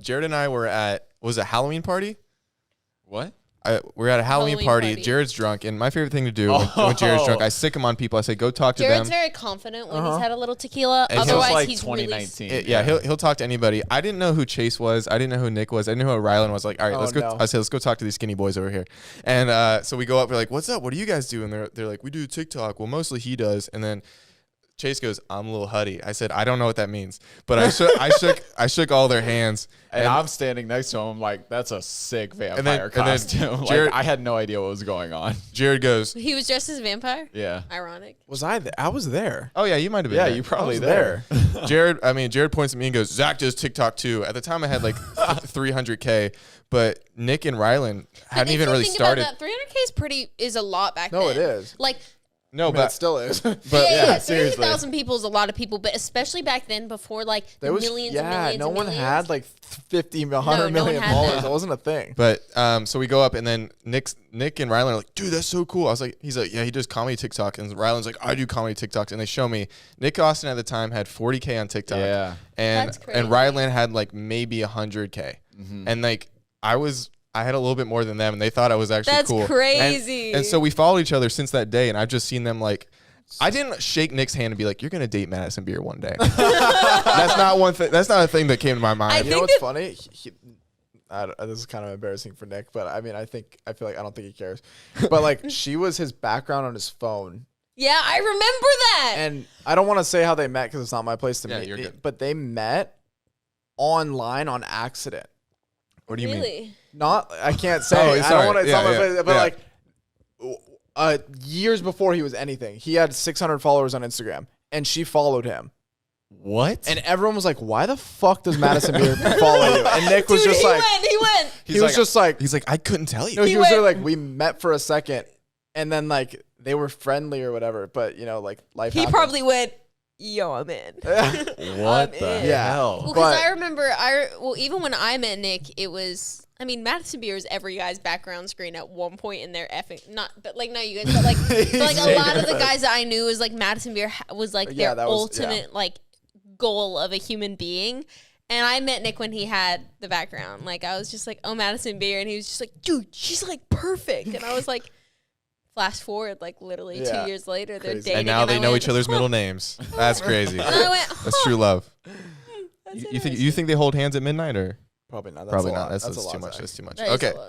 Jared and I were at, was it a Halloween party? What? We're at a Halloween party. Jared's drunk, and my favorite thing to do when Jared's drunk, I sick him on people. I say, go talk to them. Jared's very confident when he's had a little tequila. And Otherwise, like he's 2019. really... He'll talk to anybody. I didn't know who Chase was. I didn't know who Nick was. I didn't know who Rylan was. Like, all right, let's go. I said, let's go talk to these skinny boys over here. And so we go up. We're like, what's up? What do you guys do? And they're like, we do TikTok. Well, mostly he does. And then Chase goes, I'm a little huddy. I said, I don't know what that means, but I shook all their hands. And I'm standing next to him. I'm like, that's a sick vampire costume. Jared, I had no idea what was going on. Jared goes, He was dressed as a vampire? Yeah. Ironic. Was I there? I was there. oh yeah, you might have been. Yeah, there. you probably was there. Jared points at me and goes, Zach does TikTok too. At the time I had like 300K, but Nick and Rylan hadn't even really started. 300K is a lot back then. No, it is. Like, No, I mean, but it still is. but yeah, seriously. 300,000 people is a lot of people, but especially back then, before like There was millions and millions no and one millions. had like 50, 100 no one million had followers. that. It wasn't a thing. But so we go up and then Nick and Rylan are like, dude, that's so cool. He's like, yeah, he does comedy TikTok. And Rylan's like, I do comedy TikToks. And they show me Nick Austin at the time had 40K on TikTok. Yeah. And That's crazy. and Rylan had like maybe 100K. And like I had a little bit more than them and they thought I was actually That's cool. crazy. And so we followed each other since that day and I've just seen them like, I didn't shake Nick's hand and be like, you're going to date Madison Beer one day. That's not one thing. That's not a thing that came to my mind. You know what's funny? This is kind of embarrassing for Nick, but I mean, I feel like I don't think he cares. But like, she was his background on his phone. Yeah, I remember that. And I don't want to say how they met because it's not my place to Yeah, meet. you're good. But they met online on accident. What do you mean? Really? Not, I can't say. Oh, I sorry. don't want to. It's Yeah, not my yeah, place, but yeah. like. Years before he was anything, he had 600 followers on Instagram, and she followed him. What? And everyone was like, "Why the fuck does Madison Beer follow you?" And Nick was Dude, just he like, went. he was just like, He's like, I couldn't tell you. no, he He was there went- like, we met for a second, and then like they were friendly or whatever. But you know, like life. He happened. probably went, yo, I'm in. What the in. Yeah. hell? Well, because But- I remember, even when I met Nick, it was, I mean, Madison Beer is every guy's background screen at one point in their effing, not you guys, but like, a lot of the guys that I knew was like Madison Beer was like Yeah, their that was- ultimate like goal of a human being. And I met Nick when he had the background. Like, I was just like, oh, Madison Beer. And he was just like, dude, she's like perfect. And I was like, flash forward, like literally Yeah. 2 years later, they're Crazy. dating. And now they I know went, each other's middle names. That's crazy. And I went, That's true love. That's You think they hold hands at midnight or Probably not. That's probably a not? lot. That's a too lot, much. Zach. That's too much. That is Okay. a lot.